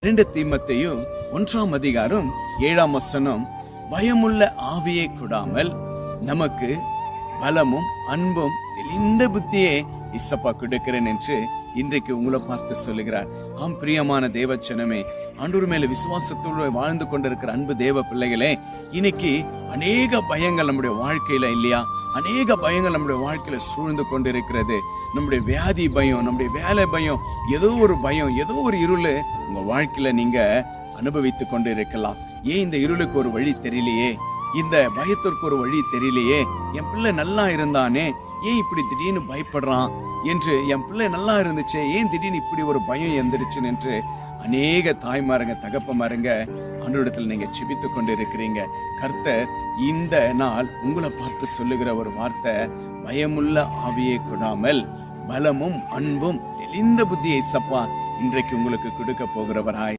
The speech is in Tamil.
2 தீமோத்தேயு 1:7 பயமுள்ள ஆவியை கொடாமல் நமக்கு பலமும் அன்பும் தெளிந்த புத்தியே இசப்பா கொடுக்கிறேன் என்று இன்றைக்கு உங்களை பார்த்து சொல்லுகிறார். ஆம் பிரியமான தேவச்சனமே, ஆண்டவர் மேல விசுவாசத்தோடு வாழ்ந்து கொண்டிருக்கிற அன்பு தேவ பிள்ளைகளே, இன்னைக்கு அநேக பயங்கள் நம்முடைய வாழ்க்கையில இல்லையா? அநேக பயங்கள் நம்முடைய வாழ்க்கையில சூழ்ந்து கொண்டிருக்கிறது. நம்முடைய வியாதி பயம், நம்முடைய வேலை பயம், ஏதோ ஒரு பயம், ஏதோ ஒரு இருள் உங்க வாழ்க்கையில நீங்க அனுபவித்து கொண்டு இருக்கலாம். ஏன் இந்த இருளுக்கு ஒரு வழி தெரியலையே, இந்த பயத்திற்கு ஒரு வழி தெரியலையே, என் பிள்ளை நல்லா இருந்தானே ஏன் இப்படி திடீர்னு பயப்படுறான் என்று, என் பிள்ளை நல்லா இருந்துச்சே ஏன் திடீர்னு இப்படி ஒரு பயம் எந்திரிச்சுன்னு என்று அநேக தாய்மாருங்க தகப்பமாருங்க ஆண்டவரிடத்தில் நீங்க செபித்து கொண்டு இருக்கிறீங்க. கர்த்தர் இந்த நாள் உங்களை பார்த்து சொல்லுகிற ஒரு வார்த்தை, பயமுள்ள ஆவியை கொடாமல் பலமும் அன்பும் தெளிந்த புத்தியை சப்பா இன்றைக்கு உங்களுக்கு கொடுக்க போகிறவராய்